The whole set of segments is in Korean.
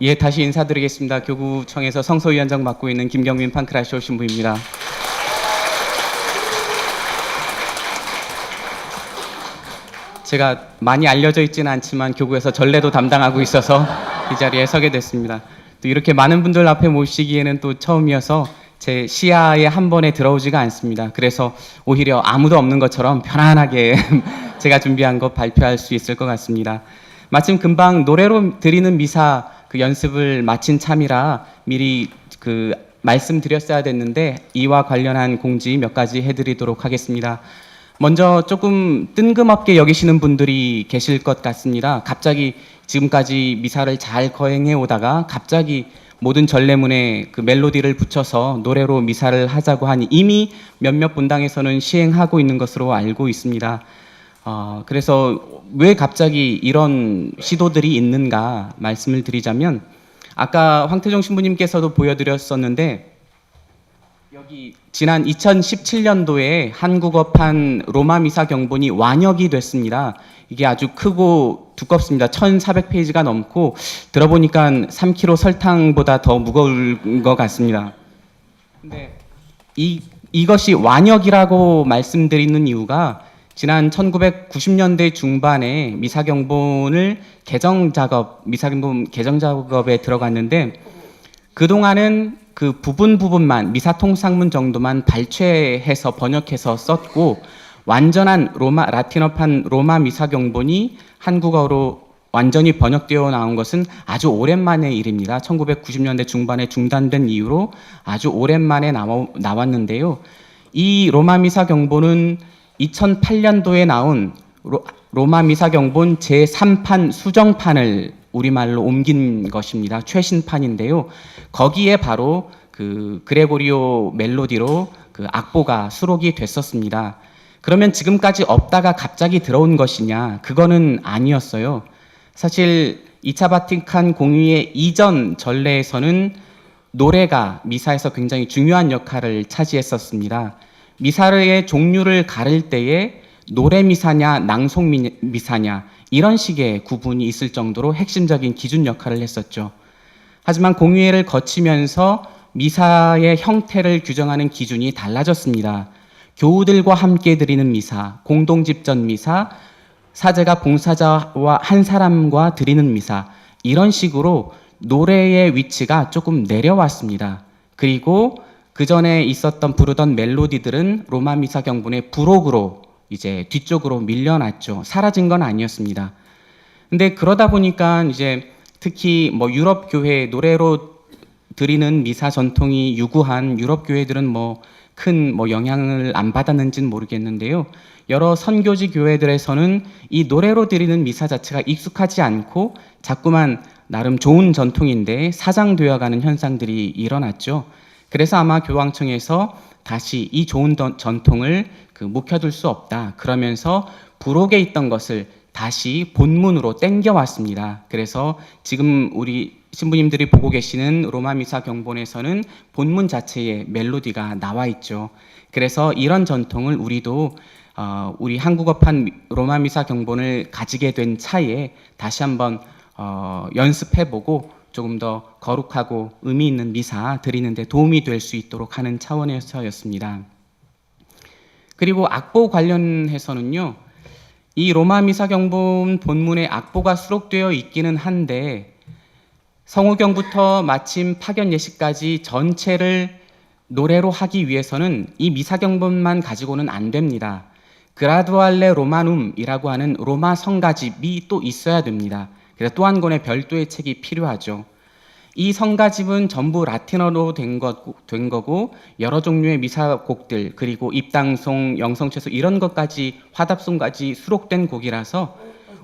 예, 다시 인사드리겠습니다. 교구청에서 성서위원장 맡고 있는 김경민 판크라시오 신부입니다. 제가 많이 알려져 있지는 않지만 교구에서 전례도 담당하고 있어서 이 자리에 서게 됐습니다. 또 이렇게 많은 분들 앞에 모시기에는 또 처음이어서 제 시야에 한 번에 들어오지가 않습니다. 그래서 오히려 아무도 없는 것처럼 편안하게 제가 준비한 것 발표할 수 있을 것 같습니다. 마침 금방 노래로 드리는 미사 그 연습을 마친 참이라 미리 그 말씀드렸어야 됐는데 이와 관련한 공지 몇 가지 해드리도록 하겠습니다. 먼저 조금 뜬금없게 여기시는 분들이 계실 것 같습니다. 갑자기 지금까지 미사를 잘 거행해 오다가 갑자기 모든 전례문에 그 멜로디를 붙여서 노래로 미사를 하자고 하니 이미 몇몇 분당에서는 시행하고 있는 것으로 알고 있습니다. 그래서 왜 갑자기 이런 시도들이 있는가 말씀을 드리자면 아까 황태종 신부님께서도 보여드렸었는데 여기 지난 2017년도에 한국어판 로마 미사 경본이 완역이 됐습니다. 이게 아주 크고 두껍습니다. 1400페이지가 넘고 들어보니까 3kg 설탕보다 더 무거울 것 같습니다. 근데 이것이 완역이라고 말씀드리는 이유가 지난 1990년대 중반에 미사경본을 미사경본 개정 작업에 들어갔는데 그동안은 그 부분만 미사통상문 정도만 발췌해서 번역해서 썼고 완전한 라틴어판 로마 미사경본이 한국어로 완전히 번역되어 나온 것은 아주 오랜만의 일입니다. 1990년대 중반에 중단된 이후로 아주 오랜만에 나왔는데요. 이 로마 미사경본은 2008년도에 나온 로마 미사경본 제3판 수정판을 우리말로 옮긴 것입니다. 최신판인데요. 거기에 바로 그 그레고리오 멜로디로 그 악보가 수록이 됐었습니다. 그러면 지금까지 없다가 갑자기 들어온 것이냐? 그거는 아니었어요. 사실 2차 바티칸 공의회 이전 전례에서는 노래가 미사에서 굉장히 중요한 역할을 차지했었습니다. 미사의 종류를 가를 때에 노래 미사냐 낭송 미사냐 이런 식의 구분이 있을 정도로 핵심적인 기준 역할을 했었죠. 하지만 공의회를 거치면서 미사의 형태를 규정하는 기준이 달라졌습니다. 교우들과 함께 드리는 미사, 공동집전 미사, 사제가 봉사자와 한 사람과 드리는 미사 이런 식으로 노래의 위치가 조금 내려왔습니다. 그리고 그 전에 부르던 멜로디들은 로마 미사 경본의 부록으로 이제 뒤쪽으로 밀려났죠. 사라진 건 아니었습니다. 근데 그러다 보니까 이제 특히 뭐 유럽 교회 노래로 드리는 미사 전통이 유구한 유럽 교회들은 큰 영향을 안 받았는지는 모르겠는데요. 여러 선교지 교회들에서는 이 노래로 드리는 미사 자체가 익숙하지 않고 자꾸만 나름 좋은 전통인데 사장되어 가는 현상들이 일어났죠. 그래서 아마 교황청에서 다시 이 좋은 전통을 묵혀둘 수 없다. 그러면서 부록에 있던 것을 다시 본문으로 땡겨왔습니다. 그래서 지금 우리 신부님들이 보고 계시는 로마 미사 경본에서는 본문 자체에 멜로디가 나와 있죠. 그래서 이런 전통을 우리도 우리 한국어판 로마 미사 경본을 가지게 된 차에 다시 한번 연습해보고 조금 더 거룩하고 의미 있는 미사 드리는 데 도움이 될 수 있도록 하는 차원에서였습니다. 그리고 악보 관련해서는요. 이 로마 미사 경본 본문에 악보가 수록되어 있기는 한데 성우경부터 마침 파견 예식까지 전체를 노래로 하기 위해서는 이 미사 경본만 가지고는 안 됩니다. 그라두알레 로마눔이라고 하는 로마 성가집이 또 있어야 됩니다. 그래서 또 한 권의 별도의 책이 필요하죠. 이 성가집은 전부 라틴어로 된 거고 여러 종류의 미사곡들 그리고 입당송, 영성최소 이런 것까지 화답송까지 수록된 곡이라서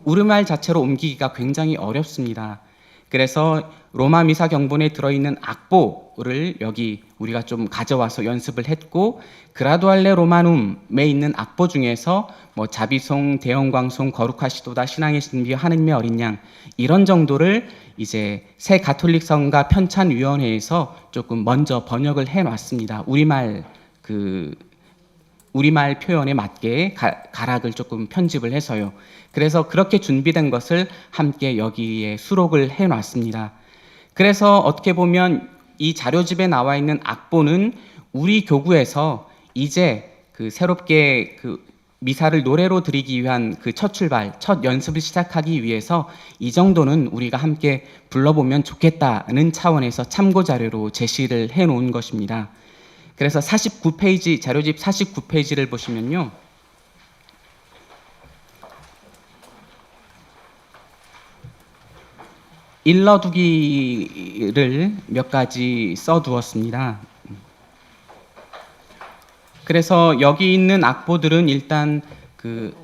우리말 자체로 옮기기가 굉장히 어렵습니다. 그래서 로마 미사 경본에 들어있는 악보를 여기 우리가 좀 가져와서 연습을 했고 그라두알레 로마눔에 있는 악보 중에서 자비송, 대영광송, 거룩하시도다, 신앙의 신비, 하느님의 어린 양 이런 정도를 이제 새 가톨릭 성가 편찬위원회에서 조금 먼저 번역을 해놨습니다. 우리말 표현에 맞게 가락을 조금 편집을 해서요. 그래서 그렇게 준비된 것을 함께 여기에 수록을 해놨습니다. 그래서 어떻게 보면 이 자료집에 나와 있는 악보는 우리 교구에서 이제 그 새롭게 그 미사를 노래로 드리기 위한 그 첫 출발, 첫 연습을 시작하기 위해서 이 정도는 우리가 함께 불러보면 좋겠다는 차원에서 참고 자료로 제시를 해 놓은 것입니다. 그래서 49페이지, 자료집 49페이지를 보시면요. 일러두기를 몇 가지 써두었습니다. 그래서 여기 있는 악보들은 일단 그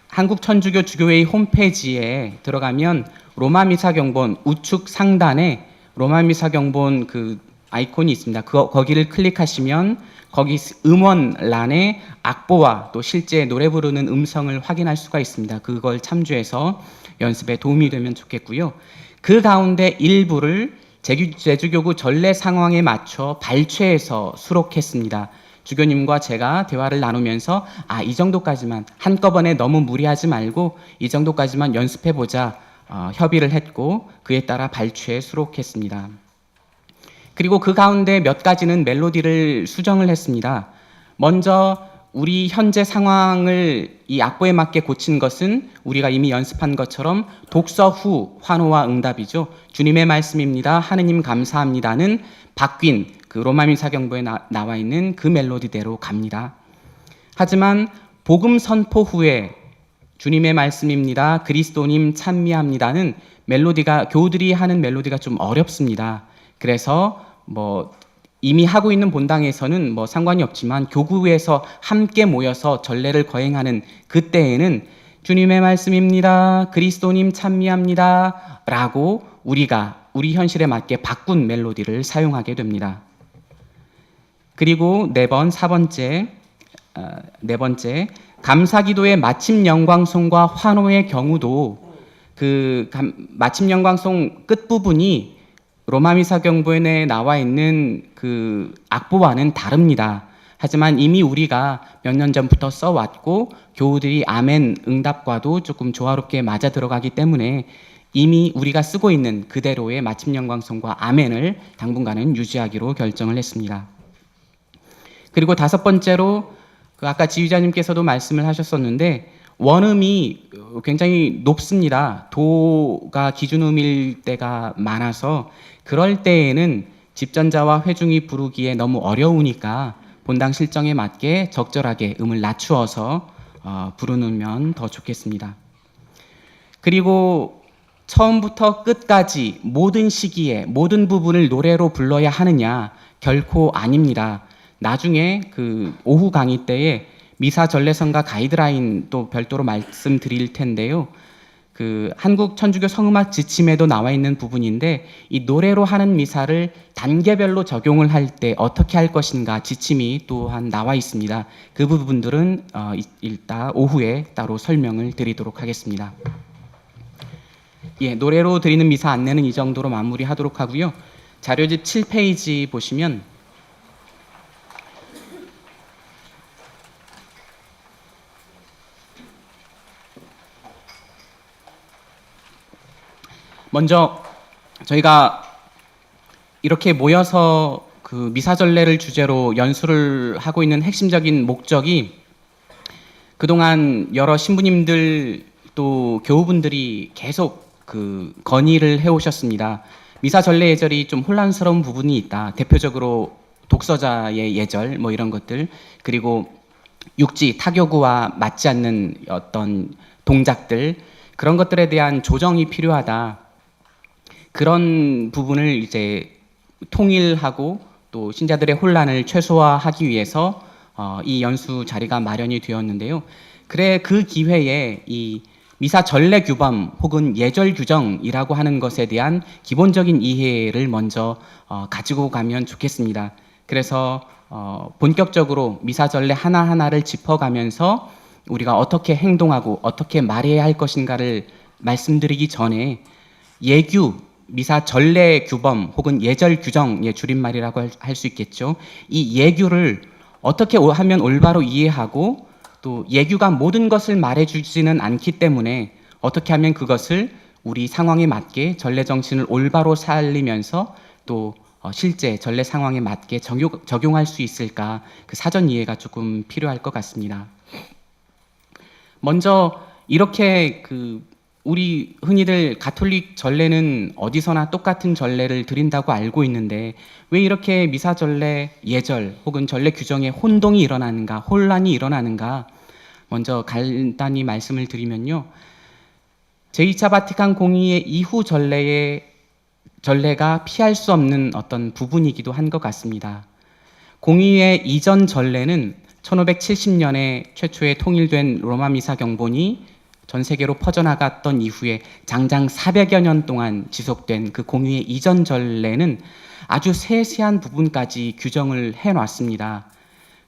한국천주교 주교회의 홈페이지에 들어가면 로마 미사 경본 우측 상단에 로마 미사 경본 그 아이콘이 있습니다. 거기를 클릭하시면 거기 음원란에 악보와 또 실제 노래 부르는 음성을 확인할 수가 있습니다. 그걸 참조해서 연습에 도움이 되면 좋겠고요. 그 가운데 일부를 제주교구 전례 상황에 맞춰 발췌해서 수록했습니다. 주교님과 제가 대화를 나누면서 이 정도까지만 한꺼번에 너무 무리하지 말고 이 정도까지만 연습해보자 협의를 했고 그에 따라 발췌해 수록했습니다. 그리고 그 가운데 몇 가지는 멜로디를 수정을 했습니다. 먼저 우리 현재 상황을 이 악보에 맞게 고친 것은 우리가 이미 연습한 것처럼 독서 후 환호와 응답이죠. 주님의 말씀입니다. 하느님 감사합니다는 바뀐 그 로마미사 경보에 나와 있는 그 멜로디대로 갑니다. 하지만 복음 선포 후에 주님의 말씀입니다. 그리스도님 찬미합니다는 멜로디가 교우들이 하는 멜로디가 좀 어렵습니다. 그래서 이미 하고 있는 본당에서는 상관이 없지만 교구에서 함께 모여서 전례를 거행하는 그때에는 주님의 말씀입니다. 그리스도님 찬미합니다. 라고 우리가 우리 현실에 맞게 바꾼 멜로디를 사용하게 됩니다. 그리고 네 번째 감사기도의 마침 영광송과 환호의 경우도 그 마침 영광송 끝부분이 로마미사 경보에 나와 있는 그 악보와는 다릅니다. 하지만 이미 우리가 몇 년 전부터 써왔고 교우들이 아멘 응답과도 조금 조화롭게 맞아 들어가기 때문에 이미 우리가 쓰고 있는 그대로의 마침 영광송과 아멘을 당분간은 유지하기로 결정을 했습니다. 그리고 다섯 번째로 그 아까 지휘자님께서도 말씀을 하셨었는데 원음이 굉장히 높습니다. 도가 기준음일 때가 많아서 그럴 때에는 집전자와 회중이 부르기에 너무 어려우니까 본당 실정에 맞게 적절하게 음을 낮추어서 부르면 더 좋겠습니다. 그리고 처음부터 끝까지 모든 시기에 모든 부분을 노래로 불러야 하느냐? 결코 아닙니다. 나중에 그 오후 강의 때에 미사 전례성가 가이드라인 또 별도로 말씀드릴 텐데요. 그 한국 천주교 성음악 지침에도 나와 있는 부분인데 이 노래로 하는 미사를 단계별로 적용을 할 때 어떻게 할 것인가 지침이 또한 나와 있습니다. 그 부분들은 이따 오후에 따로 설명을 드리도록 하겠습니다. 예, 노래로 드리는 미사 안내는 이 정도로 마무리하도록 하고요. 자료집 7페이지 보시면 먼저 저희가 이렇게 모여서 그 미사전례를 주제로 연수를 하고 있는 핵심적인 목적이 그동안 여러 신부님들 또 교우분들이 계속 그 건의를 해오셨습니다. 미사전례 예절이 좀 혼란스러운 부분이 있다. 대표적으로 독서자의 예절 이런 것들 그리고 육지 타교구와 맞지 않는 어떤 동작들 그런 것들에 대한 조정이 필요하다. 그런 부분을 이제 통일하고 또 신자들의 혼란을 최소화하기 위해서 이 연수 자리가 마련이 되었는데요. 그래 그 기회에 이 미사 전례 규범 혹은 예절 규정이라고 하는 것에 대한 기본적인 이해를 먼저 가지고 가면 좋겠습니다. 그래서 본격적으로 미사 전례 하나하나를 짚어가면서 우리가 어떻게 행동하고 어떻게 말해야 할 것인가를 말씀드리기 전에 예규 미사 전례 규범 혹은 예절 규정의 줄임말이라고 할 수 있겠죠. 이 예규를 어떻게 하면 올바로 이해하고 또 예규가 모든 것을 말해주지는 않기 때문에 어떻게 하면 그것을 우리 상황에 맞게 전래 정신을 올바로 살리면서 또 실제 전래 상황에 맞게 적용할 수 있을까, 그 사전 이해가 조금 필요할 것 같습니다. 먼저 이렇게 우리 흔히들 가톨릭 전례는 어디서나 똑같은 전례를 드린다고 알고 있는데 왜 이렇게 미사 전례, 예절 혹은 전례 규정에 혼동이 일어나는가, 혼란이 일어나는가, 먼저 간단히 말씀을 드리면요. 제2차 바티칸 공의회 이후 전례가 피할 수 없는 어떤 부분이기도 한 것 같습니다. 공의회 이전 전례는 1570년에 최초의 통일된 로마 미사 경본이 전 세계로 퍼져나갔던 이후에 장장 400여 년 동안 지속된 그 공의회 이전 전례는 아주 세세한 부분까지 규정을 해놨습니다.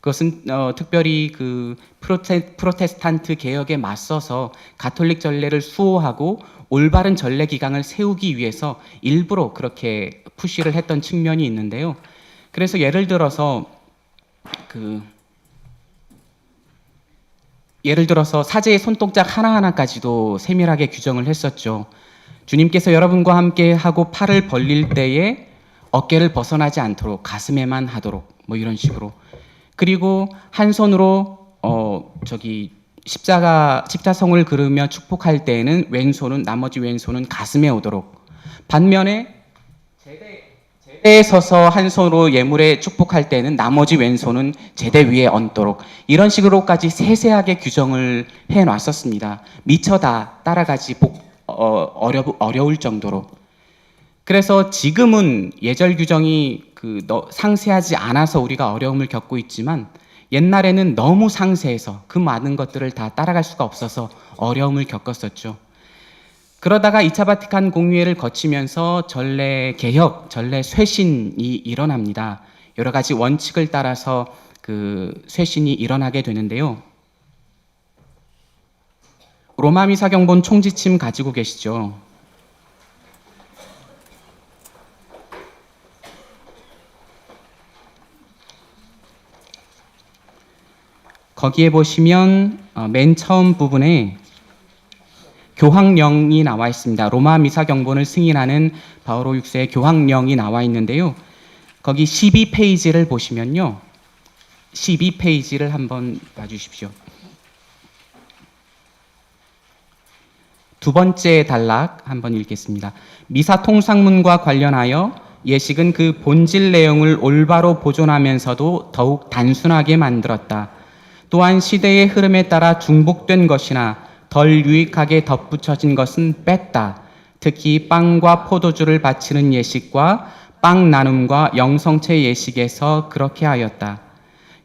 그것은 특별히 그 프로테스탄트 개혁에 맞서서 가톨릭 전례를 수호하고 올바른 전례 기강을 세우기 위해서 일부러 그렇게 푸시를 했던 측면이 있는데요. 그래서 예를 들어서 사제의 손동작 하나하나까지도 세밀하게 규정을 했었죠. 주님께서 여러분과 함께 하고 팔을 벌릴 때에 어깨를 벗어나지 않도록 가슴에만 하도록, 뭐 이런 식으로. 그리고 한 손으로 십자성을 그르며 축복할 때에는 나머지 왼손은 가슴에 오도록. 반면에 제대에 서서 한 손으로 예물에 축복할 때는 나머지 왼손은 제대 위에 얹도록, 이런 식으로까지 세세하게 규정을 해놨었습니다. 미처 다 따라가지 어려울 정도로. 그래서 지금은 예절 규정이 상세하지 않아서 우리가 어려움을 겪고 있지만 옛날에는 너무 상세해서 그 많은 것들을 다 따라갈 수가 없어서 어려움을 겪었었죠. 그러다가 2차 바티칸 공의회를 거치면서 전례 개혁, 전례 쇄신이 일어납니다. 여러 가지 원칙을 따라서 그 쇄신이 일어나게 되는데요. 로마 미사 경본 총지침 가지고 계시죠? 거기에 보시면 맨 처음 부분에 교황령이 나와 있습니다. 로마 미사 경본을 승인하는 바오로 6세의 교황령이 나와 있는데요. 거기 12페이지를 보시면요. 12페이지를 한번 봐주십시오. 두 번째 단락 한번 읽겠습니다. 미사 통상문과 관련하여 예식은 그 본질 내용을 올바로 보존하면서도 더욱 단순하게 만들었다. 또한 시대의 흐름에 따라 중복된 것이나 덜 유익하게 덧붙여진 것은 뺐다. 특히 빵과 포도주를 바치는 예식과 빵 나눔과 영성체 예식에서 그렇게 하였다.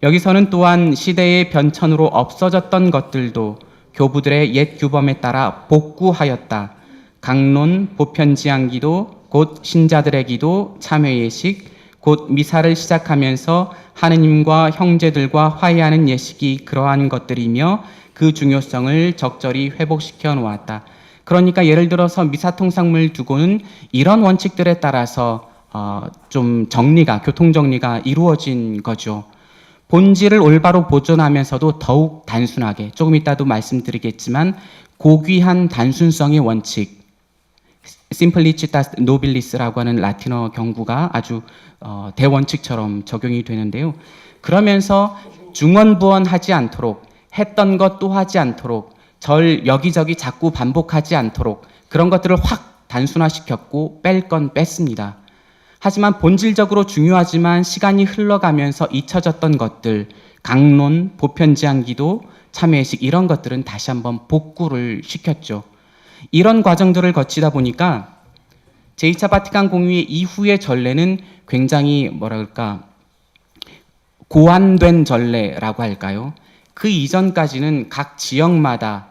여기서는 또한 시대의 변천으로 없어졌던 것들도 교부들의 옛 규범에 따라 복구하였다. 강론, 보편지향기도, 곧 신자들의 기도, 참회 예식, 곧 미사를 시작하면서 하느님과 형제들과 화해하는 예식이 그러한 것들이며 그 중요성을 적절히 회복시켜 놓았다. 그러니까 예를 들어서 미사 통상문을 두고는 이런 원칙들에 따라서 좀 교통 정리가 이루어진 거죠. 본질을 올바로 보존하면서도 더욱 단순하게, 조금 이따도 말씀드리겠지만 고귀한 단순성의 원칙, 심플리치타스 노빌리스라고 하는 라틴어 경구가 아주 대원칙처럼 적용이 되는데요. 그러면서 중언부언하지 않도록, 했던 것 또 하지 않도록, 여기저기 자꾸 반복하지 않도록 그런 것들을 확 단순화시켰고 뺄 건 뺐습니다. 하지만 본질적으로 중요하지만 시간이 흘러가면서 잊혀졌던 것들, 강론, 보편지향기도, 참회식, 이런 것들은 다시 한번 복구를 시켰죠. 이런 과정들을 거치다 보니까 제2차 바티칸 공의회 이후의 전례는 굉장히 고안된 전례라고 할까요? 그 이전까지는 각 지역마다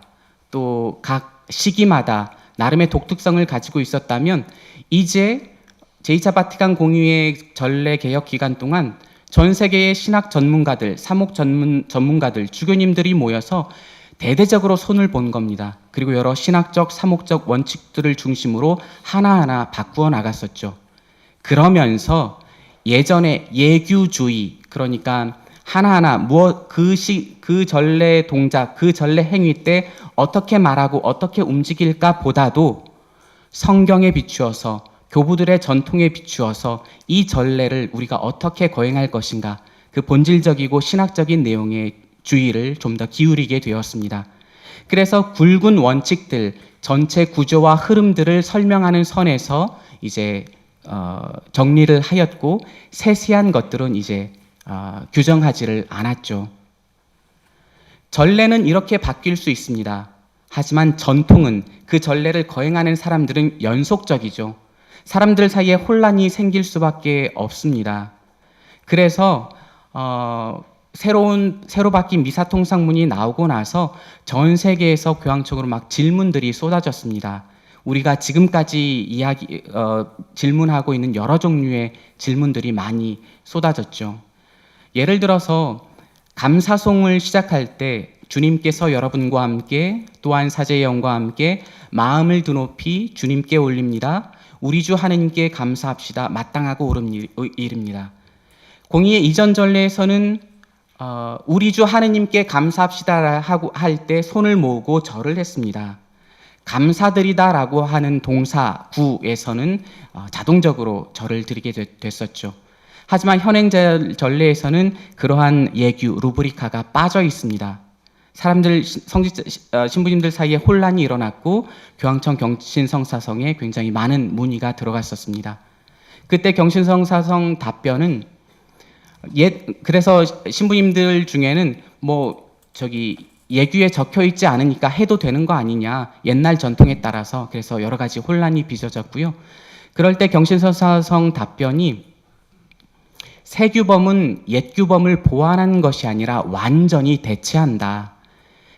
또 각 시기마다 나름의 독특성을 가지고 있었다면 이제 제2차 바티칸 공의회 전례 개혁 기간 동안 전 세계의 신학 전문가들, 사목 전문가들, 주교님들이 모여서 대대적으로 손을 본 겁니다. 그리고 여러 신학적, 사목적 원칙들을 중심으로 하나하나 바꾸어 나갔었죠. 그러면서 예전의 예규주의, 그러니까 하나하나 그 전례 동작, 그 전례 행위 때 어떻게 말하고 어떻게 움직일까 보다도 성경에 비추어서 교부들의 전통에 비추어서 이 전례를 우리가 어떻게 거행할 것인가, 그 본질적이고 신학적인 내용에 주의를 좀 더 기울이게 되었습니다. 그래서 굵은 원칙들, 전체 구조와 흐름들을 설명하는 선에서 이제 정리를 하였고, 세세한 것들은 이제 규정하지를 않았죠. 전례는 이렇게 바뀔 수 있습니다. 하지만 전통은, 그 전례를 거행하는 사람들은 연속적이죠. 사람들 사이에 혼란이 생길 수밖에 없습니다. 그래서 새로 바뀐 미사통상문이 나오고 나서 전 세계에서 교황청으로 막 질문들이 쏟아졌습니다. 우리가 지금까지 질문하고 있는 여러 종류의 질문들이 많이 쏟아졌죠. 예를 들어서 감사송을 시작할 때 주님께서 여러분과 함께, 또한 사제의 영과 함께 마음을 드높이 주님께 올립니다. 우리 주 하느님께 감사합시다. 마땅하고 옳은 일입니다. 공의의 이전 전례에서는 우리 주 하느님께 감사합시다 하고 할 때 손을 모으고 절을 했습니다. 감사드리다라고 하는 동사 구에서는 자동적으로 절을 드리게 됐었죠. 하지만 현행 전례에서는 그러한 예규, 루브리카가 빠져 있습니다. 사람들, 신부님들 사이에 혼란이 일어났고 교황청 경신성사성에 굉장히 많은 문의가 들어갔었습니다. 그때 경신성사성 답변은 그래서 신부님들 중에는 예규에 적혀 있지 않으니까 해도 되는 거 아니냐, 옛날 전통에 따라서, 그래서 여러 가지 혼란이 빚어졌고요. 그럴 때 경신성사성 답변이 새 규범은 옛 규범을 보완하는 것이 아니라 완전히 대체한다.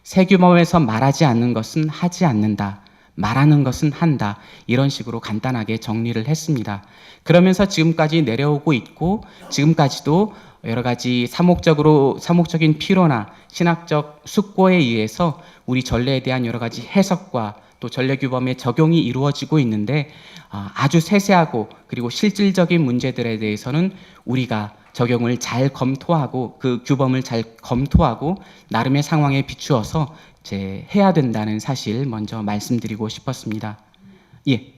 새 규범에서 말하지 않는 것은 하지 않는다. 말하는 것은 한다. 이런 식으로 간단하게 정리를 했습니다. 그러면서 지금까지 내려오고 있고, 지금까지도 여러 가지 사목적인 필요나 신학적 숙고에 의해서 우리 전례에 대한 여러 가지 해석과 또 전례 규범의 적용이 이루어지고 있는데, 아주 세세하고 그리고 실질적인 문제들에 대해서는 우리가 적용을 잘 검토하고 그 규범을 잘 검토하고 나름의 상황에 비추어서 해야 된다는 사실 먼저 말씀드리고 싶었습니다. 예.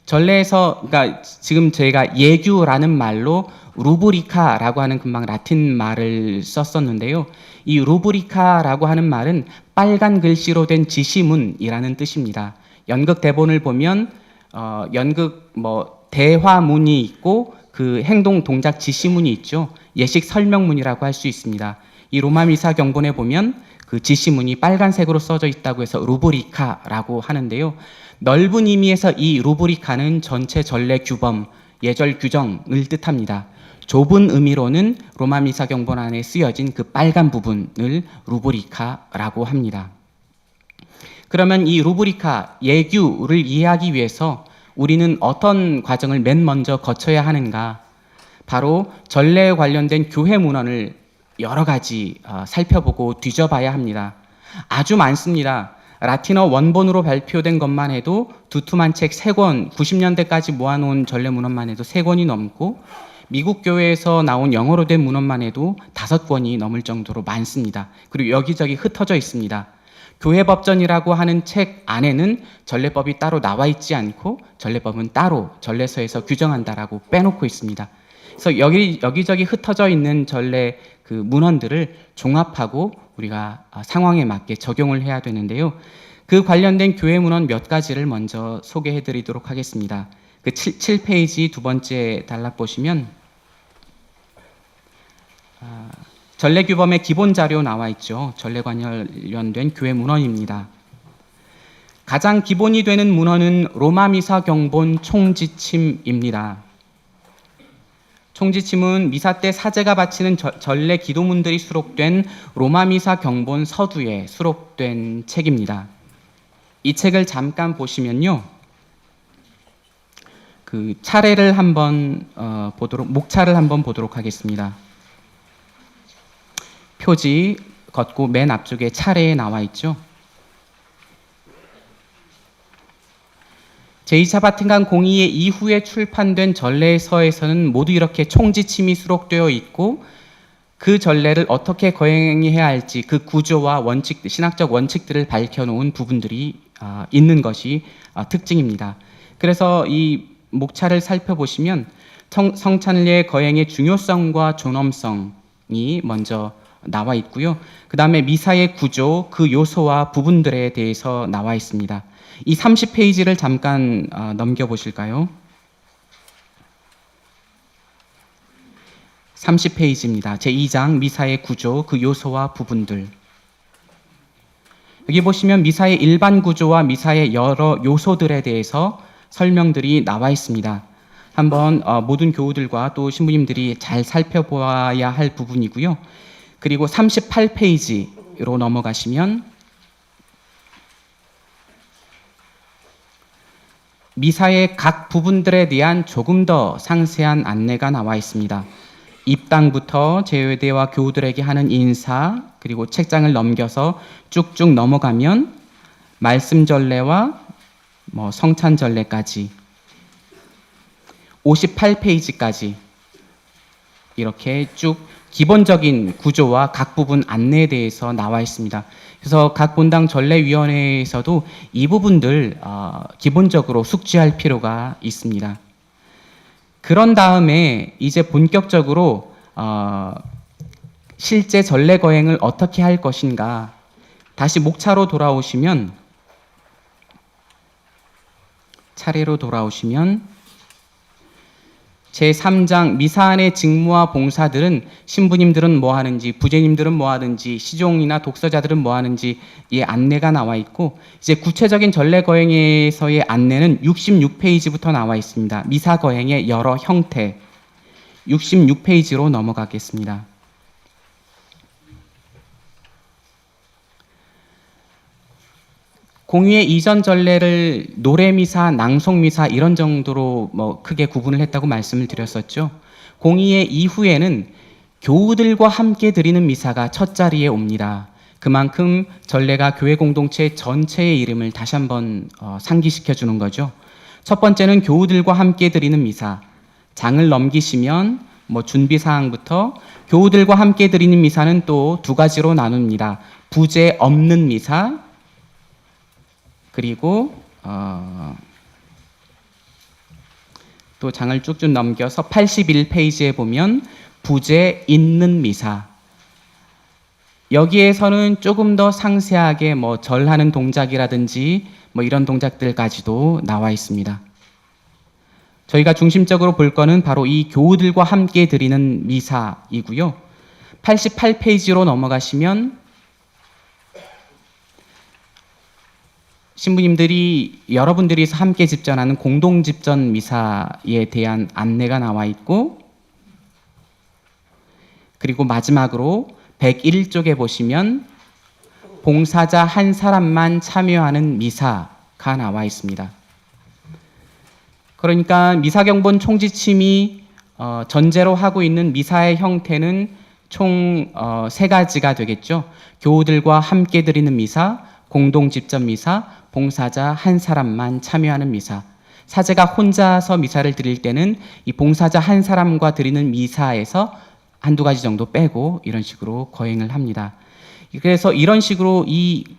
전례에서, 그러니까 지금 저희가 예규라는 말로 루브리카라고 하는 금방 라틴 말을 썼었는데요. 이 루브리카라고 하는 말은 빨간 글씨로 된 지시문이라는 뜻입니다. 연극 대본을 보면 연극 대화문이 있고 그 행동 동작 지시문이 있죠. 예식 설명문이라고 할 수 있습니다. 이 로마 미사 경본에 보면 그 지시문이 빨간색으로 써져 있다고 해서 루브리카라고 하는데요. 넓은 의미에서 이 루브리카는 전체 전례 규범, 예절 규정을 뜻합니다. 좁은 의미로는 로마 미사 경본 안에 쓰여진 그 빨간 부분을 루브리카라고 합니다. 그러면 이 루브리카, 예규를 이해하기 위해서 우리는 어떤 과정을 맨 먼저 거쳐야 하는가? 바로 전례에 관련된 교회 문헌을 여러 가지 살펴보고 뒤져봐야 합니다. 아주 많습니다. 라틴어 원본으로 발표된 것만 해도 두툼한 책 3권, 90년대까지 모아놓은 전례 문헌만 해도 3권이 넘고, 미국 교회에서 나온 영어로 된 문헌만 해도 5권이 넘을 정도로 많습니다. 그리고 여기저기 흩어져 있습니다. 교회법전이라고 하는 책 안에는 전례법이 따로 나와 있지 않고 전례법은 따로 전례서에서 규정한다라고 빼놓고 있습니다. 그래서 여기저기 흩어져 있는 전례 그 문헌들을 종합하고 우리가 상황에 맞게 적용을 해야 되는데요. 그 관련된 교회 문헌 몇 가지를 먼저 소개해 드리도록 하겠습니다. 그 7페이지 두 번째 단락 보시면 전례 규범의 기본 자료 나와 있죠. 전례 관련된 교회 문헌입니다. 가장 기본이 되는 문헌은 로마 미사 경본 총지침입니다. 총지침은 미사 때 사제가 바치는 전례 기도문들이 수록된 로마 미사 경본 서두에 수록된 책입니다. 이 책을 잠깐 보시면요. 그 차례를 한번 목차를 한번 보도록 하겠습니다. 표지 걷고 맨 앞쪽에 차례에 나와 있죠. 제2차 바티칸 공의회 이후에 출판된 전례서에서는 모두 이렇게 총지침이 수록되어 있고, 그 전례를 어떻게 거행해야 할지 그 구조와 원칙, 신학적 원칙들을 밝혀놓은 부분들이 있는 것이 특징입니다. 그래서 이 목차를 살펴보시면 성찬례 거행의 중요성과 존엄성이 먼저 나와 있고요. 그 다음에 미사의 구조, 그 요소와 부분들에 대해서 나와 있습니다. 이 30페이지를 잠깐 넘겨보실까요? 30페이지입니다. 제2장 미사의 구조, 그 요소와 부분들. 여기 보시면 미사의 일반 구조와 미사의 여러 요소들에 대해서 설명들이 나와 있습니다. 한번 모든 교우들과 또 신부님들이 잘 살펴보아야 할 부분이고요. 그리고 38페이지로 넘어가시면 미사의 각 부분들에 대한 조금 더 상세한 안내가 나와 있습니다. 입당부터 제외대와 교우들에게 하는 인사, 그리고 책장을 넘겨서 쭉쭉 넘어가면 말씀전례와 성찬전례까지 58페이지까지 이렇게 쭉 기본적인 구조와 각 부분 안내에 대해서 나와 있습니다. 그래서 각 본당 전례위원회에서도 이 부분들 기본적으로 숙지할 필요가 있습니다. 그런 다음에 이제 본격적으로 실제 전례 거행을 어떻게 할 것인가, 다시 목차로 돌아오시면, 차례로 돌아오시면 제3장 미사 안의 직무와 봉사들은 신부님들은 뭐 하는지, 부제님들은 뭐 하는지, 시종이나 독서자들은 뭐 하는지 이 안내가 나와 있고, 이제 구체적인 전례 거행에서의 안내는 66페이지부터 나와 있습니다. 미사 거행의 여러 형태 66페이지로 넘어가겠습니다. 공의의 이전 전례를 노래미사, 낭송미사 이런 정도로 크게 구분을 했다고 말씀을 드렸었죠. 공의의 이후에는 교우들과 함께 드리는 미사가 첫 자리에 옵니다. 그만큼 전례가 교회 공동체 전체의 이름을 다시 한번 상기시켜 주는 거죠. 첫 번째는 교우들과 함께 드리는 미사. 장을 넘기시면 준비 사항부터 교우들과 함께 드리는 미사는 또 두 가지로 나눕니다. 부제 없는 미사, 그리고 또 장을 쭉쭉 넘겨서 81페이지에 보면 부제 있는 미사. 여기에서는 조금 더 상세하게 절하는 동작이라든지 이런 동작들까지도 나와 있습니다. 저희가 중심적으로 볼 거는 바로 이 교우들과 함께 드리는 미사이고요. 88페이지로 넘어가시면 신부님들이 여러분들이 함께 집전하는 공동 집전 미사에 대한 안내가 나와 있고, 그리고 마지막으로 101쪽에 보시면 봉사자 한 사람만 참여하는 미사가 나와 있습니다. 그러니까 미사경본 총지침이 전제로 하고 있는 미사의 형태는 총 3가지가 되겠죠. 교우들과 함께 드리는 미사, 공동 집전 미사, 봉사자 한 사람만 참여하는 미사. 사제가 혼자서 미사를 드릴 때는 이 봉사자 한 사람과 드리는 미사에서 한두 가지 정도 빼고 이런 식으로 거행을 합니다. 그래서 이런 식으로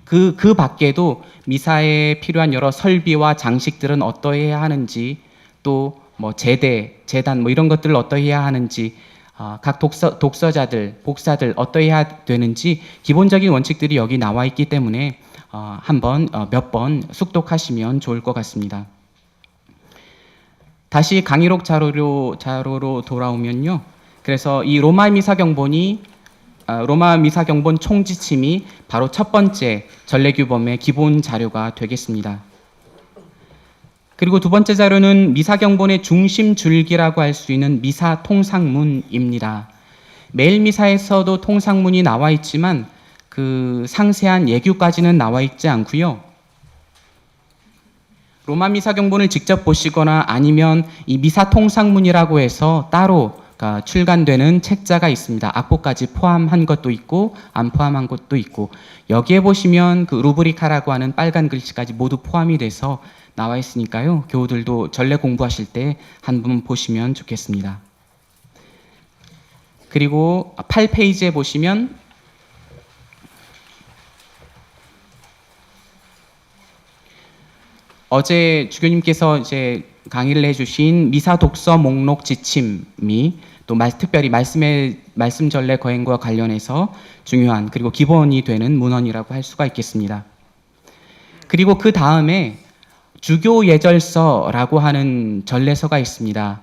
그 밖에도 미사에 필요한 여러 설비와 장식들은 어떠해야 하는지, 또 제대, 재단 이런 것들을 어떠해야 하는지, 각 독서자들, 복사들 어떠해야 되는지 기본적인 원칙들이 여기 나와 있기 때문에 한번 몇 번 숙독하시면 좋을 것 같습니다. 다시 강의록 자료로 돌아오면요. 그래서 이 로마 미사 경본 총지침이 바로 첫 번째 전례규범의 기본 자료가 되겠습니다. 그리고 두 번째 자료는 미사 경본의 중심 줄기라고 할 수 있는 미사 통상문입니다. 매일 미사에서도 통상문이 나와 있지만 그 상세한 예규까지는 나와 있지 않고요. 로마 미사 경본을 직접 보시거나 아니면 이 미사 통상문이라고 해서 따로 출간되는 책자가 있습니다. 악보까지 포함한 것도 있고 안 포함한 것도 있고, 여기에 보시면 그 루브리카라고 하는 빨간 글씨까지 모두 포함이 돼서 나와 있으니까요. 교우들도 전례 공부하실 때 한 번 보시면 좋겠습니다. 그리고 8페이지에 보시면 어제 주교님께서 이제 강의를 해주신 미사 독서 목록 지침이 또 특별히 말씀 전례 거행과 관련해서 중요한 그리고 기본이 되는 문헌이라고 할 수가 있겠습니다. 그리고 그 다음에 주교 예절서라고 하는 전례서가 있습니다.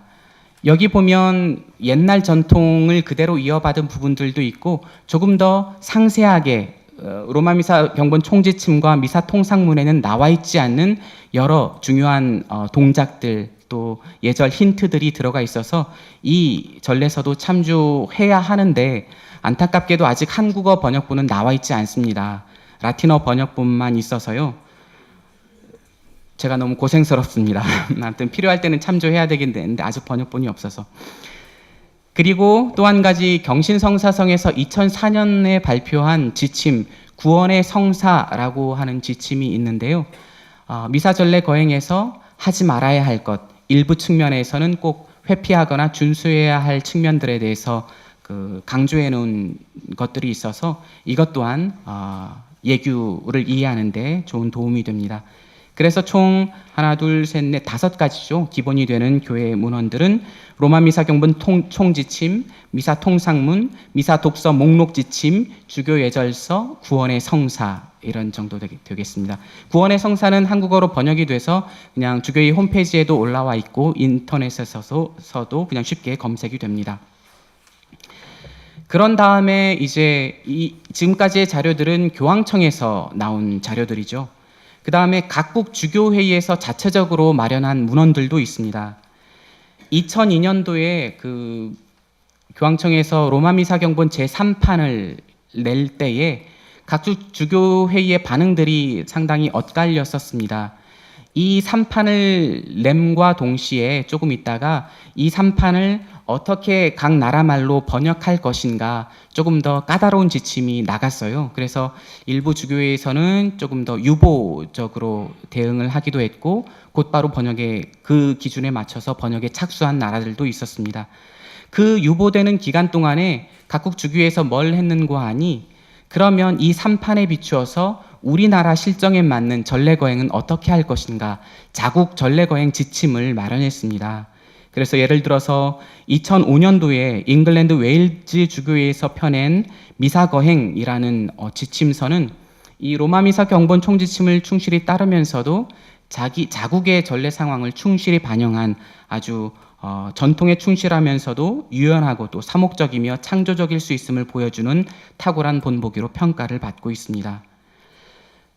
여기 보면 옛날 전통을 그대로 이어받은 부분들도 있고 조금 더 상세하게 로마 미사 경본 총지침과 미사 통상문에는 나와 있지 않는 여러 중요한 동작들 또 예절 힌트들이 들어가 있어서 이 전례서도 참조해야 하는데 안타깝게도 아직 한국어 번역본은 나와 있지 않습니다. 라틴어 번역본만 있어서요. 제가 너무 고생스럽습니다. 아무튼 필요할 때는 참조해야 되긴 되는데 아직 번역본이 없어서. 그리고 또 한 가지 경신성사성에서 2004년에 발표한 지침 구원의 성사라고 하는 지침이 있는데요. 미사 전례 거행에서 하지 말아야 할 것 일부 측면에서는 꼭 회피하거나 준수해야 할 측면들에 대해서 강조해 놓은 것들이 있어서 이것 또한 예규를 이해하는 데 좋은 도움이 됩니다. 그래서 총 하나, 둘, 셋, 넷, 5가지죠. 기본이 되는 교회 문헌들은 로마 미사 경본 총지침, 미사 통상문, 미사 독서 목록 지침, 주교 예절서, 구원의 성사 이런 정도 되겠습니다. 구원의 성사는 한국어로 번역이 돼서 그냥 주교회 홈페이지에도 올라와 있고 인터넷에서도 그냥 쉽게 검색이 됩니다. 그런 다음에 이제 지금까지의 자료들은 교황청에서 나온 자료들이죠. 그 다음에 각국 주교회의에서 자체적으로 마련한 문헌들도 있습니다. 2002년도에 교황청에서 로마 미사 경본 제3판을 낼 때에 각국 주교회의의 반응들이 상당히 엇갈렸었습니다. 이 3판을 냄과 동시에 조금 있다가 이 3판을 어떻게 각 나라 말로 번역할 것인가 조금 더 까다로운 지침이 나갔어요. 그래서 일부 주교회에서는 조금 더 유보적으로 대응을 하기도 했고 곧바로 그 기준에 맞춰서 번역에 착수한 나라들도 있었습니다. 그 유보되는 기간 동안에 각국 주교회에서 뭘 했는고 하니 그러면 이 3판에 비추어서 우리나라 실정에 맞는 전례거행은 어떻게 할 것인가 자국 전례거행 지침을 마련했습니다. 그래서 예를 들어서 2005년도에 잉글랜드 웨일즈 주교회에서 펴낸 미사거행이라는 지침서는 이 로마 미사 경본 총지침을 충실히 따르면서도 자국의 전례 상황을 충실히 반영한 아주 전통에 충실하면서도 유연하고 또 사목적이며 창조적일 수 있음을 보여주는 탁월한 본보기로 평가를 받고 있습니다.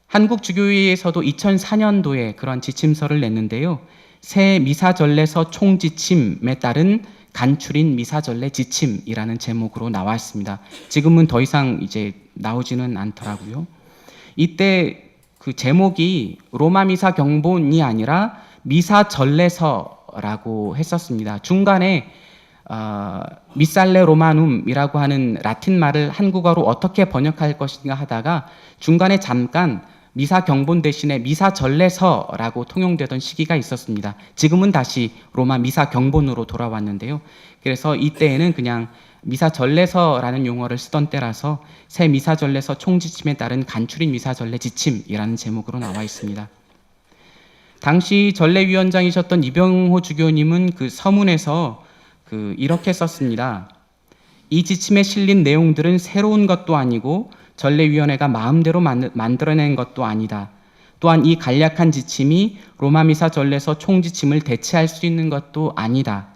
한국 주교회에서도 2004년도에 그런 지침서를 냈는데요. 새 미사전례서 총지침에 따른 간추린 미사전례 지침이라는 제목으로 나왔습니다. 지금은 더 이상 이제 나오지는 않더라고요. 이때 그 제목이 로마 미사 경본이 아니라 미사전례서라고 했었습니다. 중간에 미살레 로마눔이라고 하는 라틴 말을 한국어로 어떻게 번역할 것인가 하다가 중간에 잠깐 미사 경본 대신에 미사 전례서라고 통용되던 시기가 있었습니다. 지금은 다시 로마 미사 경본으로 돌아왔는데요. 그래서 이때에는 그냥 미사 전례서라는 용어를 쓰던 때라서 새 미사 전례서 총지침에 따른 간추린 미사 전례 지침이라는 제목으로 나와 있습니다. 당시 전례위원장이셨던 이병호 주교님은 그 서문에서 이렇게 썼습니다. 이 지침에 실린 내용들은 새로운 것도 아니고 전례위원회가 마음대로 만들어낸 것도 아니다. 또한 이 간략한 지침이 로마 미사 전례서 총지침을 대체할 수 있는 것도 아니다.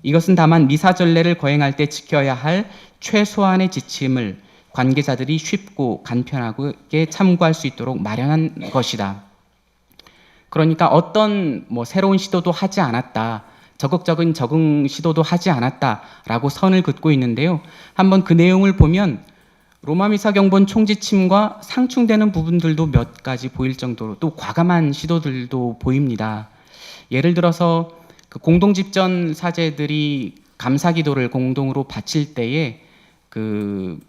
이것은 다만 미사 전례를 거행할 때 지켜야 할 최소한의 지침을 관계자들이 쉽고 간편하게 참고할 수 있도록 마련한 것이다. 그러니까 어떤 새로운 시도도 하지 않았다. 적극적인 적응 시도도 하지 않았다라고 선을 긋고 있는데요. 한번 그 내용을 보면 로마 미사 경본 총지침과 상충되는 부분들도 몇 가지 보일 정도로 또 과감한 시도들도 보입니다. 예를 들어서 그 공동집전 사제들이 감사기도를 공동으로 바칠 때에 그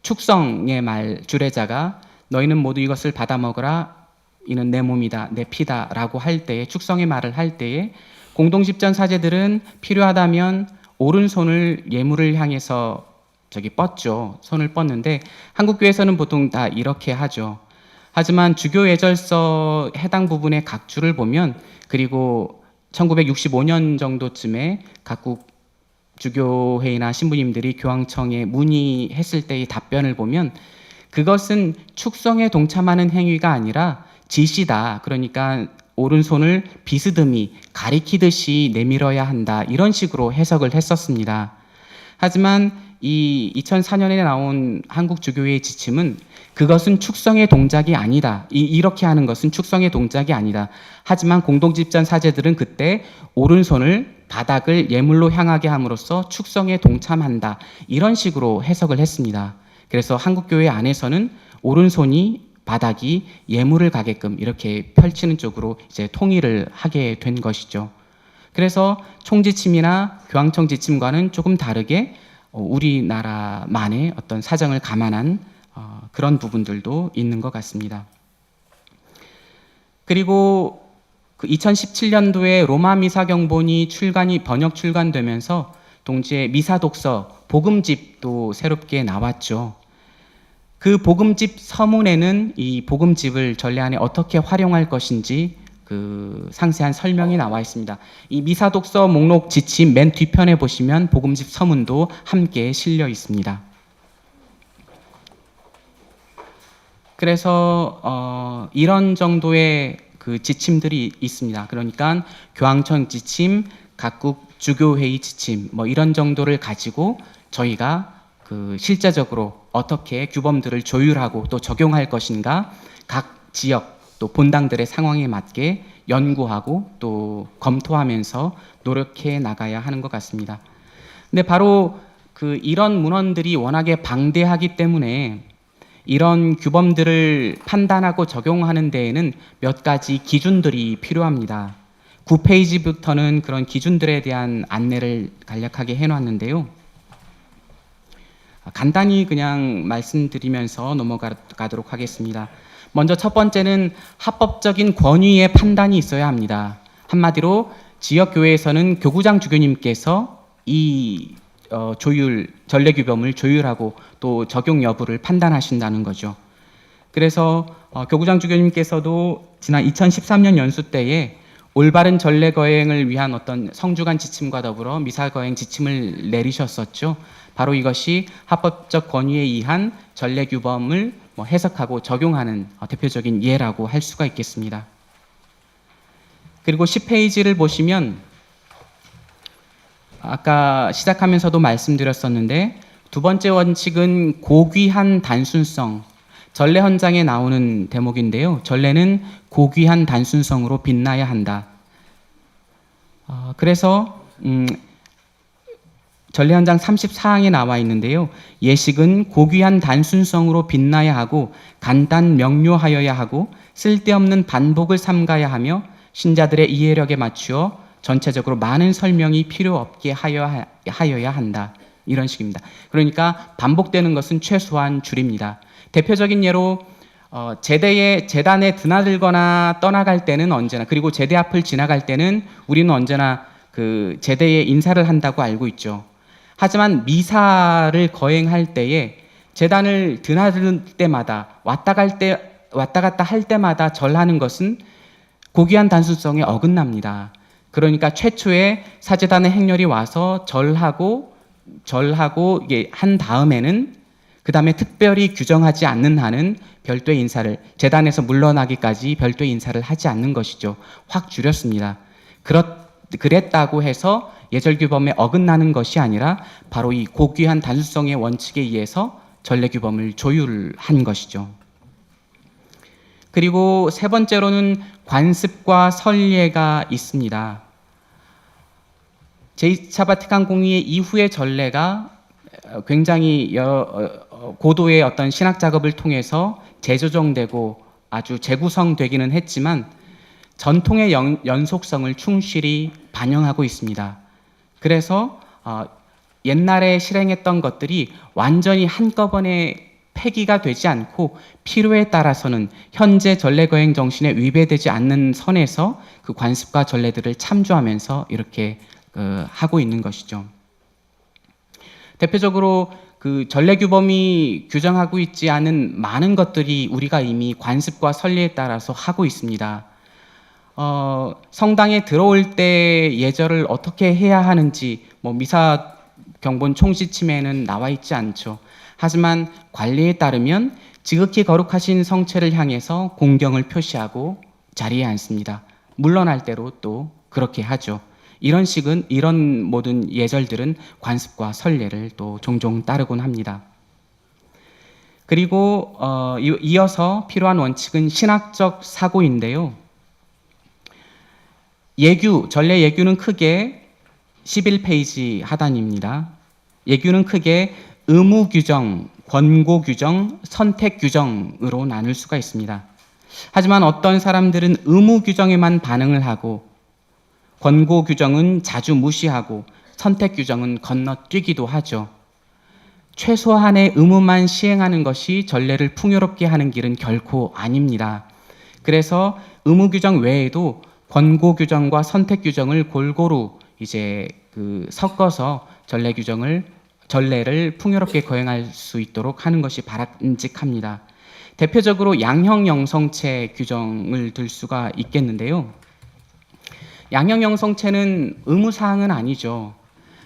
축성의 말 주례자가 너희는 모두 이것을 받아 먹으라 이는 내 몸이다 내 피다라고 할 때에 축성의 말을 할 때에 공동집전 사제들은 필요하다면 오른손을 예물을 향해서 뻗죠. 손을 뻗는데 한국교회에서는 보통 다 이렇게 하죠. 하지만 주교 예절서 해당 부분의 각주를 보면, 그리고 1965년 정도쯤에 각국 주교회의나 신부님들이 교황청에 문의했을 때의 답변을 보면 그것은 축성에 동참하는 행위가 아니라 지시다. 그러니까 오른손을 비스듬히 가리키듯이 내밀어야 한다. 이런 식으로 해석을 했었습니다. 하지만 이 2004년에 나온 한국 주교회의 지침은 그것은 축성의 동작이 아니다. 이렇게 하는 것은 축성의 동작이 아니다. 하지만 공동집전 사제들은 그때 오른손을 바닥을 예물로 향하게 함으로써 축성에 동참한다. 이런 식으로 해석을 했습니다. 그래서 한국교회 안에서는 오른손이 바닥이 예물을 가게끔 이렇게 펼치는 쪽으로 이제 통일을 하게 된 것이죠. 그래서 총지침이나 교황청 지침과는 조금 다르게 우리나라만의 어떤 사정을 감안한 그런 부분들도 있는 것 같습니다. 그리고 그 2017년도에 로마 미사 경본이 번역 출간되면서 동시에 미사 독서 복음집도 새롭게 나왔죠. 그 복음집 서문에는 이 복음집을 전례 안에 어떻게 활용할 것인지 그 상세한 설명이 나와 있습니다. 이 미사 독서 목록 지침 맨 뒤편에 보시면 복음집 서문도 함께 실려 있습니다. 그래서 이런 정도의 그 지침들이 있습니다. 그러니까 교황청 지침, 각국 주교회의 지침, 이런 정도를 가지고 저희가 그 실제적으로 어떻게 규범들을 조율하고 또 적용할 것인가, 각 지역 또 본당들의 상황에 맞게 연구하고 또 검토하면서 노력해 나가야 하는 것 같습니다. 근데 바로 그 이런 문헌들이 워낙에 방대하기 때문에 이런 규범들을 판단하고 적용하는 데에는 몇 가지 기준들이 필요합니다. 9페이지부터는 그런 기준들에 대한 안내를 간략하게 해놨는데요. 간단히 그냥 말씀드리면서 넘어가도록 하겠습니다. 먼저 첫 번째는 합법적인 권위의 판단이 있어야 합니다. 한마디로 지역교회에서는 교구장 주교님께서 이 전례규범을 조율하고 또 적용 여부를 판단하신다는 거죠. 그래서 교구장 주교님께서도 지난 2013년 연수 때에 올바른 전례 거행을 위한 어떤 성주간 지침과 더불어 미사 거행 지침을 내리셨었죠. 바로 이것이 합법적 권위에 의한 전례 규범을 해석하고 적용하는 대표적인 예라고 할 수가 있겠습니다. 그리고 10페이지를 보시면 아까 시작하면서도 말씀드렸었는데 두 번째 원칙은 고귀한 단순성, 전례 헌장에 나오는 대목인데요. 전례는 고귀한 단순성으로 빛나야 한다. 그래서 전례 헌장 34항에 나와 있는데요. 예식은 고귀한 단순성으로 빛나야 하고 간단 명료하여야 하고 쓸데없는 반복을 삼가야 하며 신자들의 이해력에 맞추어 전체적으로 많은 설명이 필요 없게 하여야 한다. 이런 식입니다. 그러니까 반복되는 것은 최소한 줄입니다. 대표적인 예로 재단에 드나들거나 떠나갈 때는 언제나, 그리고 제대 앞을 지나갈 때는 우리는 언제나 그 제대에 인사를 한다고 알고 있죠. 하지만 미사를 거행할 때에 제단을 드나들 때마다 왔다 갔다 할 때마다 절하는 것은 고귀한 단순성에 어긋납니다. 그러니까 최초에 사제단의 행렬이 와서 절하고 이게 한 다음에는 그 다음에 특별히 규정하지 않는 한은 별도의 인사를, 제단에서 물러나기까지 별도의 인사를 하지 않는 것이죠. 확 줄였습니다. 그랬다고 해서 예절규범에 어긋나는 것이 아니라 바로 이 고귀한 단순성의 원칙에 의해서 전례규범을 조율한 것이죠. 그리고 세 번째로는 관습과 선례가 있습니다. 제2차 바티칸 공의회 이후의 전례가 굉장히 고도의 어떤 신학 작업을 통해서 재조정되고 아주 재구성되기는 했지만 전통의 연속성을 충실히 반영하고 있습니다. 그래서 옛날에 실행했던 것들이 완전히 한꺼번에 폐기가 되지 않고 필요에 따라서는 현재 전례 거행 정신에 위배되지 않는 선에서 그 관습과 전례들을 참조하면서 이렇게 하고 있는 것이죠. 대표적으로 그 전례규범이 규정하고 있지 않은 많은 것들이 우리가 이미 관습과 선례에 따라서 하고 있습니다. 성당에 들어올 때 예절을 어떻게 해야 하는지 미사 경본 총시침에는 나와 있지 않죠. 하지만 관례에 따르면 지극히 거룩하신 성체를 향해서 공경을 표시하고 자리에 앉습니다. 물러날 때로 또 그렇게 하죠. 이런 모든 예절들은 관습과 선례를 또 종종 따르곤 합니다. 그리고 이어서 필요한 원칙은 신학적 사고인데요. 전례 예규는 크게 11페이지 하단입니다. 예규는 크게 의무 규정, 권고 규정, 선택 규정으로 나눌 수가 있습니다. 하지만 어떤 사람들은 의무 규정에만 반응을 하고 권고 규정은 자주 무시하고 선택 규정은 건너뛰기도 하죠. 최소한의 의무만 시행하는 것이 전례를 풍요롭게 하는 길은 결코 아닙니다. 그래서 의무 규정 외에도 권고 규정과 선택 규정을 골고루 섞어서 전례를 풍요롭게 거행할 수 있도록 하는 것이 바람직합니다. 대표적으로 양형 영성체 규정을 들 수가 있겠는데요. 양형 영성체는 의무사항은 아니죠.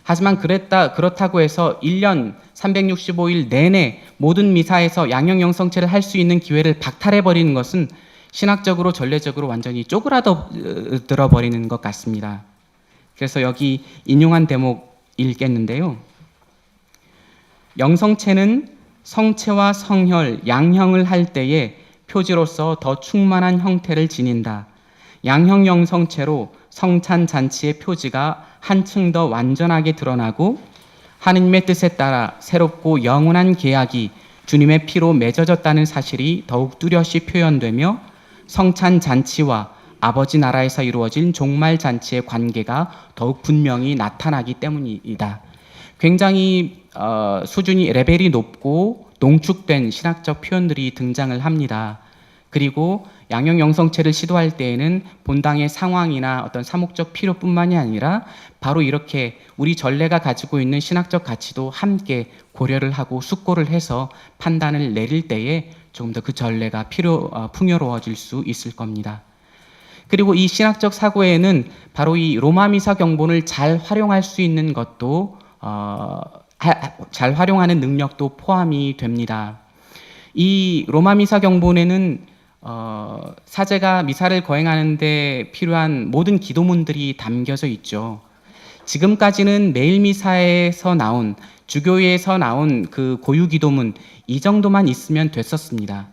하지만 그렇다고 해서 1년 365일 내내 모든 미사에서 양형 영성체를 할 수 있는 기회를 박탈해버리는 것은 신학적으로 전례적으로 완전히 쪼그라들어 버리는 것 같습니다. 그래서 여기 인용한 대목 읽겠는데요. 영성체는 성체와 성혈, 양형을 할 때에 표지로서 더 충만한 형태를 지닌다. 양형 영성체로 성찬 잔치의 표지가 한층 더 완전하게 드러나고 하느님의 뜻에 따라 새롭고 영원한 계약이 주님의 피로 맺어졌다는 사실이 더욱 뚜렷이 표현되며 성찬 잔치와 아버지 나라에서 이루어진 종말 잔치의 관계가 더욱 분명히 나타나기 때문이다. 굉장히 레벨이 높고 농축된 신학적 표현들이 등장을 합니다. 그리고 양형 영성체를 시도할 때에는 본당의 상황이나 어떤 사목적 필요뿐만이 아니라 바로 이렇게 우리 전례가 가지고 있는 신학적 가치도 함께 고려를 하고 숙고를 해서 판단을 내릴 때에 조금 더 그 전례가 풍요로워질 수 있을 겁니다. 그리고 이 신학적 사고에는 바로 이 로마 미사 경본을 잘 활용할 수 있는 것도 잘 활용하는 능력도 포함이 됩니다. 이 로마 미사 경본에는 사제가 미사를 거행하는 데 필요한 모든 기도문들이 담겨져 있죠. 지금까지는 매일 미사에서 나온 주교회에서 나온 그 고유 기도문 이 정도만 있으면 됐었습니다.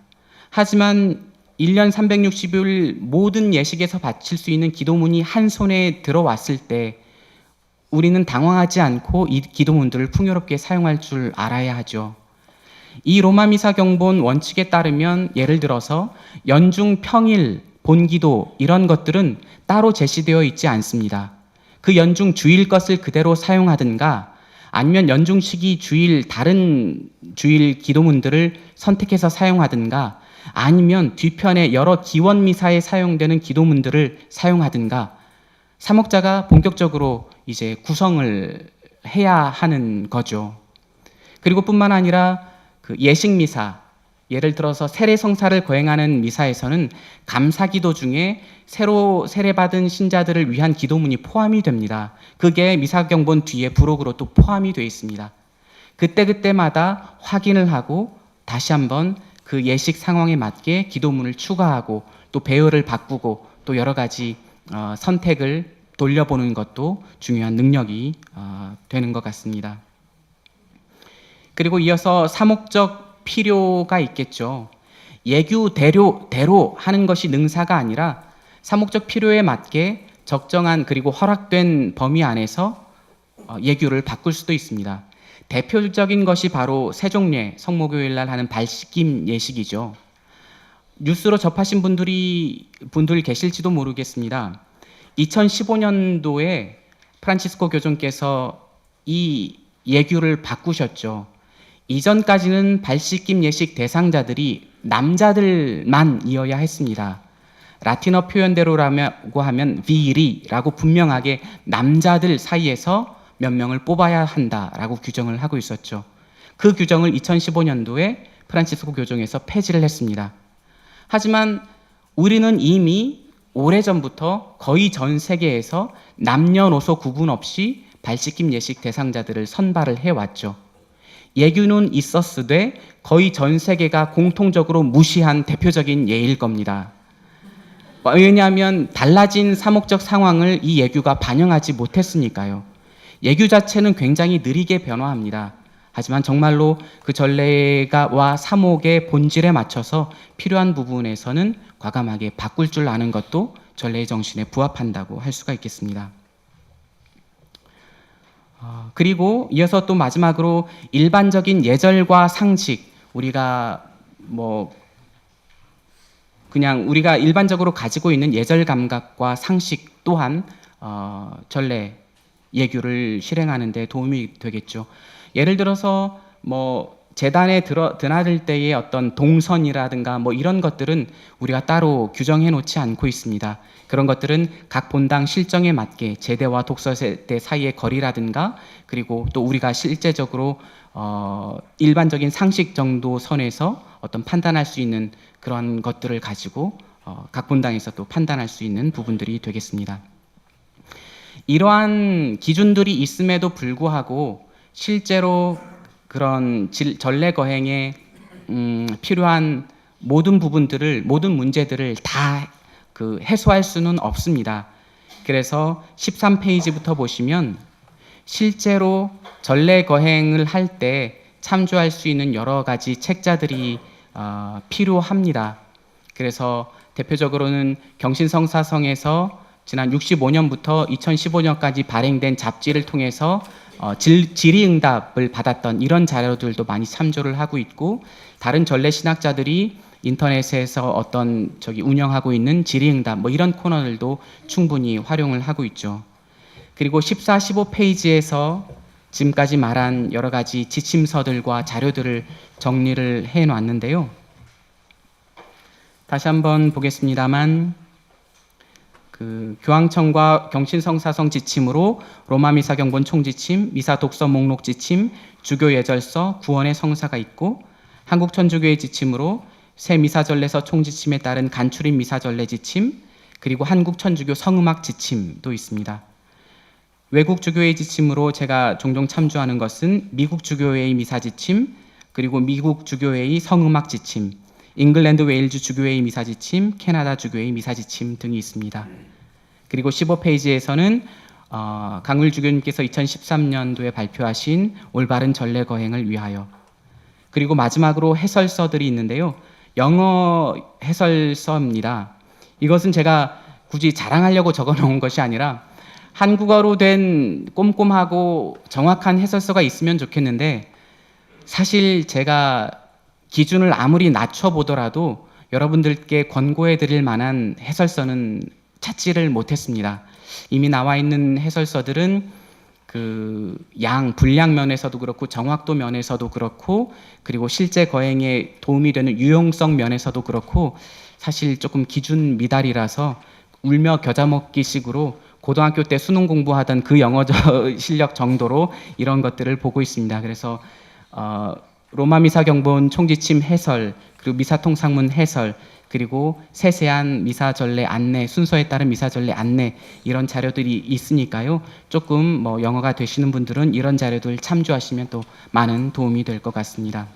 하지만 1년 360일 모든 예식에서 바칠 수 있는 기도문이 한 손에 들어왔을 때 우리는 당황하지 않고 이 기도문들을 풍요롭게 사용할 줄 알아야 하죠. 이 로마 미사 경본 원칙에 따르면 예를 들어서 연중 평일, 본기도 이런 것들은 따로 제시되어 있지 않습니다. 그 연중 주일 것을 그대로 사용하든가 아니면 연중 시기 다른 주일 기도문들을 선택해서 사용하든가 아니면 뒤편에 여러 기원 미사에 사용되는 기도문들을 사용하든가 사목자가 본격적으로 이제 구성을 해야 하는 거죠. 그리고 뿐만 아니라 그 예식 미사, 예를 들어서 세례 성사를 거행하는 미사에서는 감사기도 중에 새로 세례받은 신자들을 위한 기도문이 포함이 됩니다. 그게 미사 경본 뒤에 부록으로 또 포함이 되어 있습니다. 그때마다 확인을 하고 다시 한번 그 예식 상황에 맞게 기도문을 추가하고 또 배열을 바꾸고 또 여러 가지 선택을 돌려보는 것도 중요한 능력이 되는 것 같습니다. 그리고 이어서 사목적 필요가 있겠죠. 예규대로 하는 것이 능사가 아니라 사목적 필요에 맞게 적정한 그리고 허락된 범위 안에서 예규를 바꿀 수도 있습니다. 대표적인 것이 바로 세종례 성모교일 날 하는 발씻김 예식이죠. 뉴스로 접하신 분들 계실지도 모르겠습니다. 2015년도에 프란치스코 교宗께서 이 예규를 바꾸셨죠. 이전까지는 발씻김 예식 대상자들이 남자들만 이어야 했습니다. 라틴어 표현대로라고 하면 viri라고 분명하게 남자들 사이에서 몇 명을 뽑아야 한다라고 규정을 하고 있었죠. 그 규정을 2015년도에 프란치스코 교정에서 폐지를 했습니다. 하지만 우리는 이미 오래전부터 거의 전 세계에서 남녀노소 구분 없이 발씻김 예식 대상자들을 선발을 해왔죠. 예규는 있었으되 거의 전 세계가 공통적으로 무시한 대표적인 예일 겁니다. 왜냐하면 달라진 사목적 상황을 이 예규가 반영하지 못했으니까요. 예규 자체는 굉장히 느리게 변화합니다. 하지만 정말로 그 전례와 사목의 본질에 맞춰서 필요한 부분에서는 과감하게 바꿀 줄 아는 것도 전례의 정신에 부합한다고 할 수가 있겠습니다. 그리고 이어서 또 마지막으로 일반적인 예절과 상식, 우리가 우리가 일반적으로 가지고 있는 예절 감각과 상식 또한 전례 예규를 실행하는 데 도움이 되겠죠. 예를 들어서 재단에 드나들 때의 어떤 동선이라든가 이런 것들은 우리가 따로 규정해 놓지 않고 있습니다. 그런 것들은 각 본당 실정에 맞게 제대와 독서대 사이의 거리라든가, 그리고 또 우리가 실제적으로 일반적인 상식 정도 선에서 어떤 판단할 수 있는 그런 것들을 가지고 각 본당에서 또 판단할 수 있는 부분들이 되겠습니다. 이러한 기준들이 있음에도 불구하고 실제로 그런 전례 거행에 필요한 모든 문제들을 다 해소할 수는 없습니다. 그래서 13페이지부터 보시면 실제로 전례 거행을 할 때 참조할 수 있는 여러 가지 책자들이 필요합니다. 그래서 대표적으로는 경신성사성에서 지난 65년부터 2015년까지 발행된 잡지를 통해서 질의응답을 받았던 이런 자료들도 많이 참조를 하고 있고, 다른 전례 신학자들이 인터넷에서 운영하고 있는 질의응답 이런 코너들도 충분히 활용을 하고 있죠. 그리고 14, 15페이지에서 지금까지 말한 여러 가지 지침서들과 자료들을 정리를 해 놨는데요. 다시 한번 보겠습니다만, 교황청과 경신성사성 지침으로 로마 미사 경본 총지침, 미사 독서 목록 지침, 주교 예절서, 구원의 성사가 있고, 한국 천주교의 지침으로 새 미사전례서 총지침에 따른 간추린 미사전례 지침, 그리고 한국 천주교 성음악 지침도 있습니다. 외국 주교의 지침으로 제가 종종 참조하는 것은 미국 주교회의 미사 지침, 그리고 미국 주교회의 성음악 지침, 잉글랜드 웨일즈 주교회의 미사 지침, 캐나다 주교회의 미사 지침 등이 있습니다. 그리고 15페이지에서는 강울 주교님께서 2013년도에 발표하신 올바른 전례 거행을 위하여, 그리고 마지막으로 해설서들이 있는데요. 영어 해설서입니다. 이것은 제가 굳이 자랑하려고 적어 놓은 것이 아니라 한국어로 된 꼼꼼하고 정확한 해설서가 있으면 좋겠는데, 사실 제가 기준을 아무리 낮춰보더라도 여러분들께 권고해 드릴 만한 해설서는 찾지를 못했습니다. 이미 나와 있는 해설서들은 분량 면에서도 그렇고 정확도 면에서도 그렇고, 그리고 실제 거행에 도움이 되는 유용성 면에서도 그렇고 사실 조금 기준 미달이라서 울며 겨자 먹기 식으로 고등학교 때 수능 공부하던 그 영어 실력 정도로 이런 것들을 보고 있습니다. 그래서 로마 미사 경본 총지침 해설, 그리고 미사통상문 해설, 그리고 세세한 미사전례 안내, 순서에 따른 미사전례 안내, 이런 자료들이 있으니까요. 조금 영어가 되시는 분들은 이런 자료들 참조하시면 또 많은 도움이 될 것 같습니다.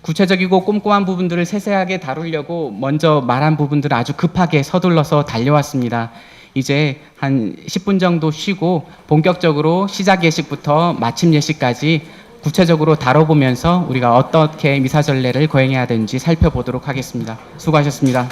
구체적이고 꼼꼼한 부분들을 세세하게 다루려고 먼저 말한 부분들을 아주 급하게 서둘러서 달려왔습니다. 이제 한 10분 정도 쉬고 본격적으로 시작 예식부터 마침 예식까지 구체적으로 다뤄보면서 우리가 어떻게 미사전례를 거행해야 되는지 살펴보도록 하겠습니다. 수고하셨습니다.